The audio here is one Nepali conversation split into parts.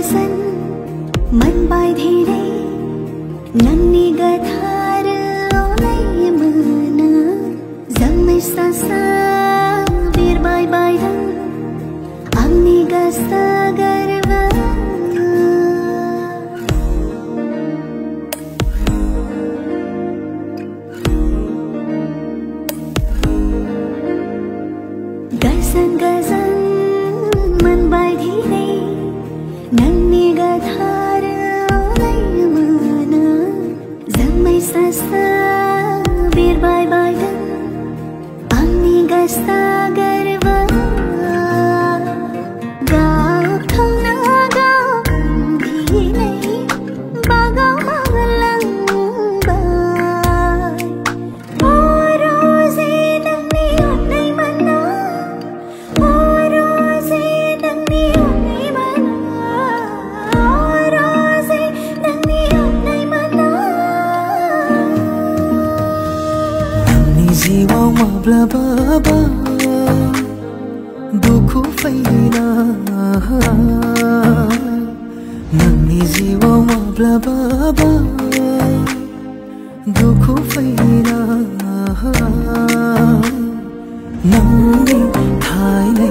गजन मन बाँधेरै नन्नी गथार ओलै मन जम्मै सासा बिर बाई बाई आम्नी गस्ता गर्व गजन गजन मन बाँधेरै नन्नी गथार ओलै मन जम्मै सासा बिर बाई बाई आम्नी गस्ता गर्व गाउँ ठाउँमा गाउँ भिनै बागाउमा लङ्बाई ओ रोजे नन्नी ओनै मना ओ रोजे नन्नी ओनै मना ओ रोजे नन्नी ओनै मना नन्नी जीवमा ब्लबबा दुःख फैना नन्नी जीवमा ब्लबबा दुःख फैना नन्नी थाइनै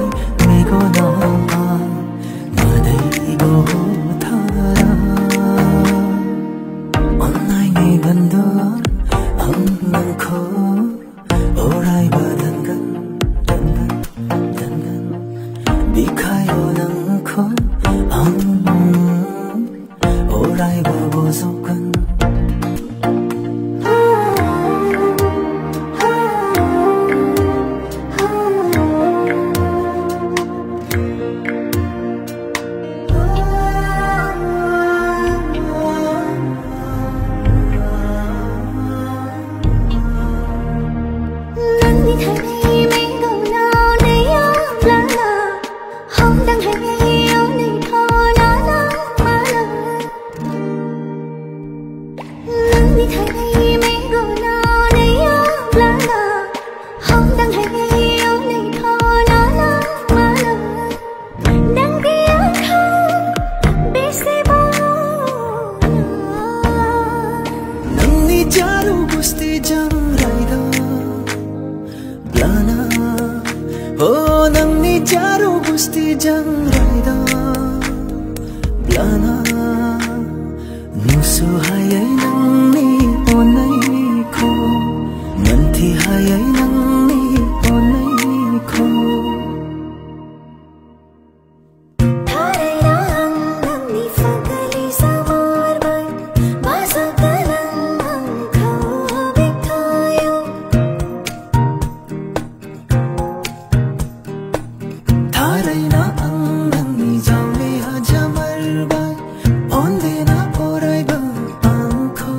मेको नामा मदैको थारा अन्नाइने गन्धो अङ्गखो ओराइ बदनगन दनगन बिखायो नङ्खो ओराइ बबोजोकन नन्नी थाइनै मेरो नाउ नै आउँला हौदाङ थाइनै आउने ठाउँला माला नन्नी थाइनै मेरो नाउ नै आउँला हौदाङ थाइनै आउने ठाउँला माला नङ्गे आँखा बेसे बोल्न नन्नी जारू गुस्ती जराइदा ब्लाना हो नन्नी जारू गुस्ती जराइदा ब्लाना नुसु हायै नन्नी ओनैखो मन्थि हायै नन्नी ओनैखो थारै राङ नन्नी फगली सवार भई बाजा गलङ खौ बिखायो थारै ना नन्नी जाउने हजमर बाई भन्दैन ओराइ आँखो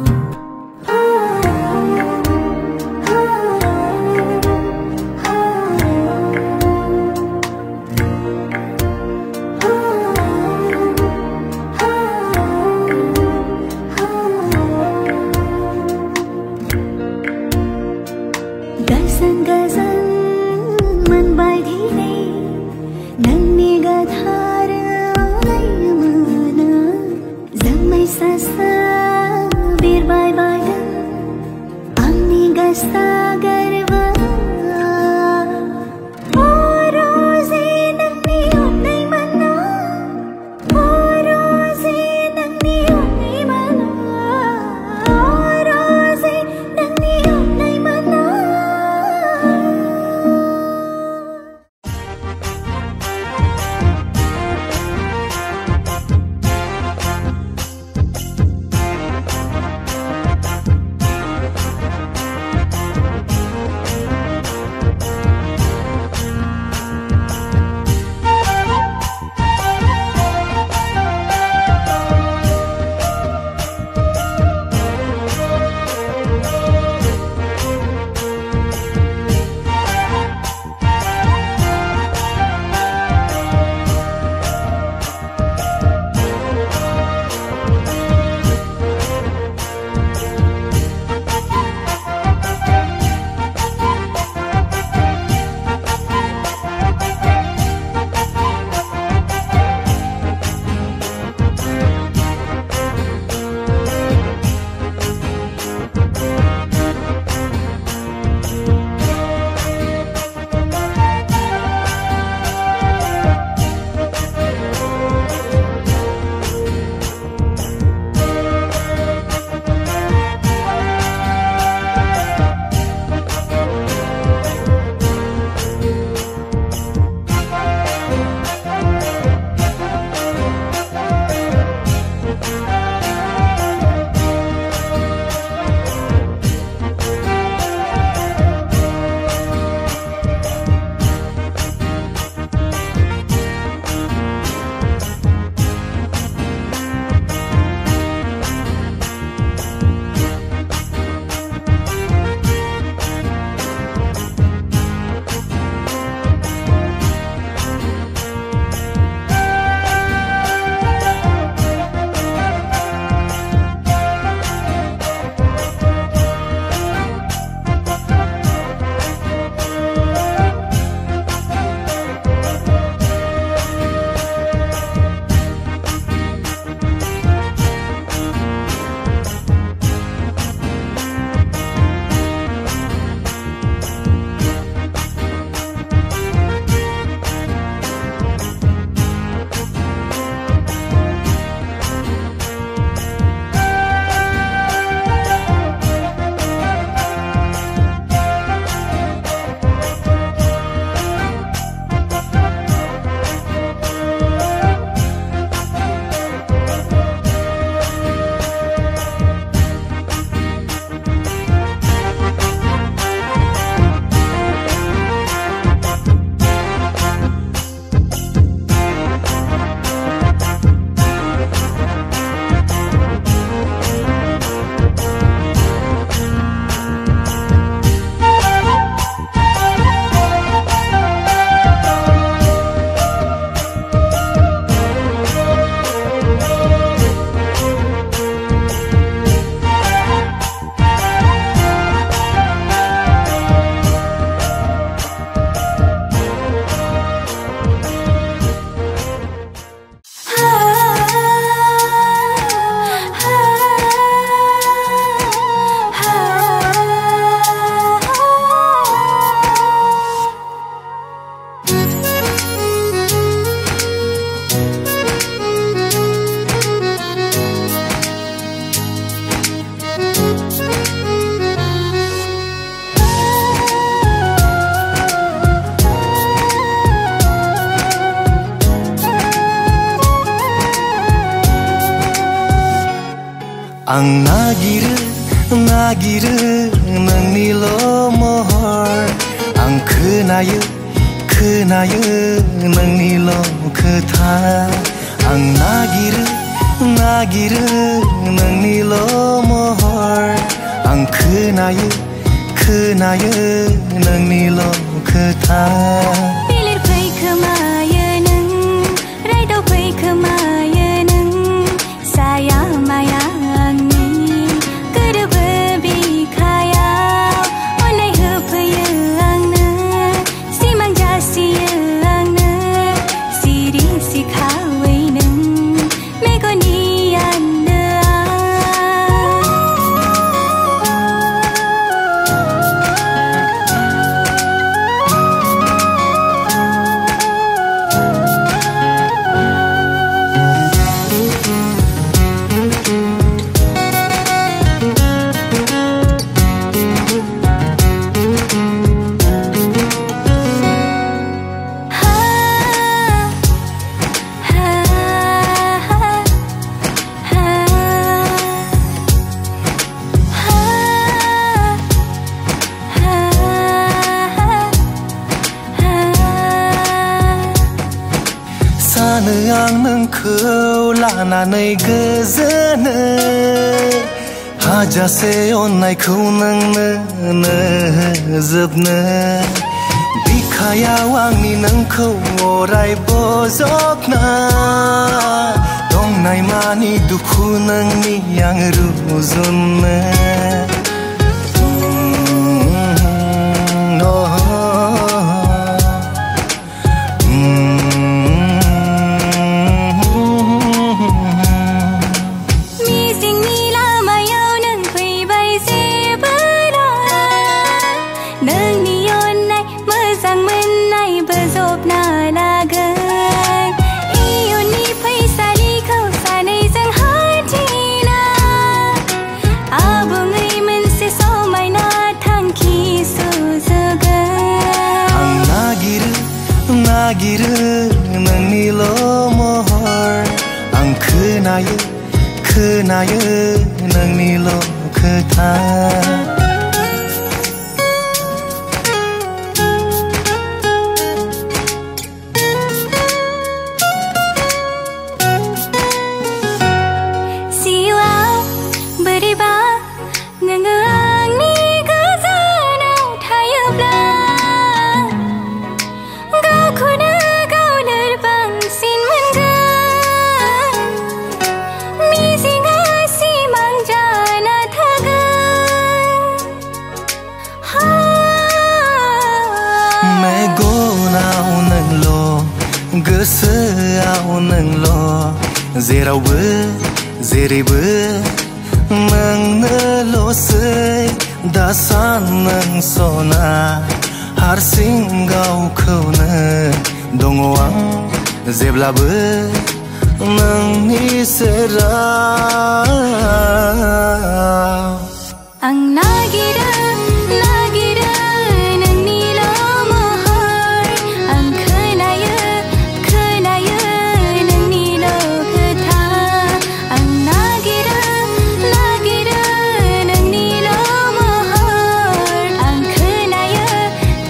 आं नागिरो नागिरो नोंनिल' महर आं खोनायो खोनायो नोंनिल' खोथा आं नागिरो नागिरो नोंनिल' महर आं खोनायो खोनायो नोंनिल' खोथा बिलिरफै खोमायो नों रायदावफै खोमायो नों साया माया आंनि गोरोबो बिखायाव अननाय होफैयो आंनो सिमां जासियो आंनो सिरि सिखावै नों मेगननि सानो आं नोंखौ लानानै गोजोनो हाजासे अननायखौ नोंनो जोबनो बिखायाव आंनि नोंखौ अराय बजबना दंनाय मानि दुखु नोंनि आं रुजुनो नागिरो नोंनिल' महर आं खोनायो खोनायो नोंनिल' खोथा जिउआव बोरैबा नोङो आंनि गोजानाव थायोब्ला गावखौनो गाव लोरबांसिन मोनगोन मिजिंआ सिमां जाना थागोन मेगनाव नोंल' गोसोआव नोंल' जेरावबो जेरैबो नोंनोल'सै दासान नों सना हारसिं गावखौनो दङ आं जेब्लाबो नोंनि सेराव आं नागिरो नागिरो नोंनिल' महर आं खोनायो खोनायो नोंनिल' खोथा आं नागिरो नागिरो नोंनिल' महर आं खोनायो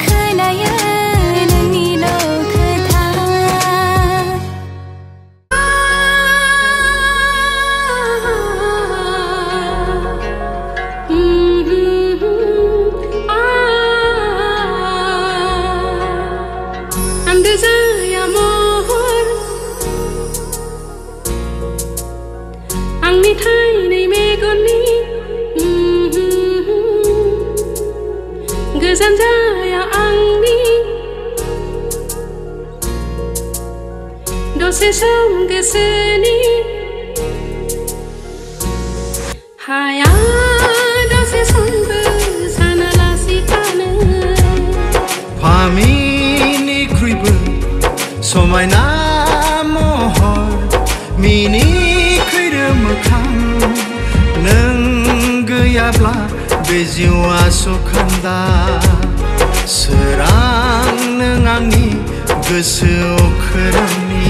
खोनायो नोंनिल' खोथा Anda saya mohon Angni thai nei megoni Gozan jaya angni Dose som geseni Haya dose som besana lasikane Paminiख्रुइबो समायना महर मिनिख्रुइ मोखां नों गैयाब्ला बे जिउआ सखान्दा सोरां नों आंनि गोसोआव खोरोमनि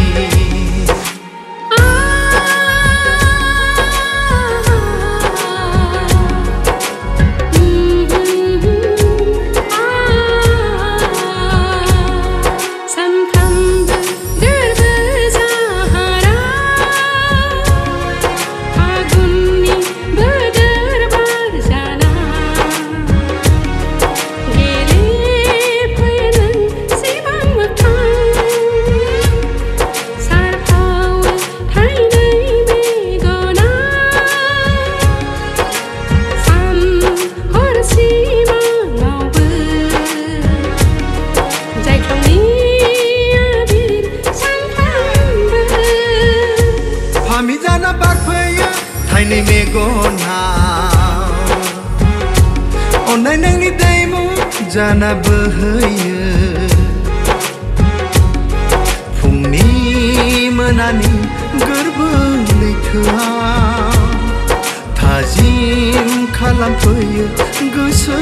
जाना बोहैयो फुंनि मोनानि गोरबो लैथोआ थाजिम खालामफैयो गोसो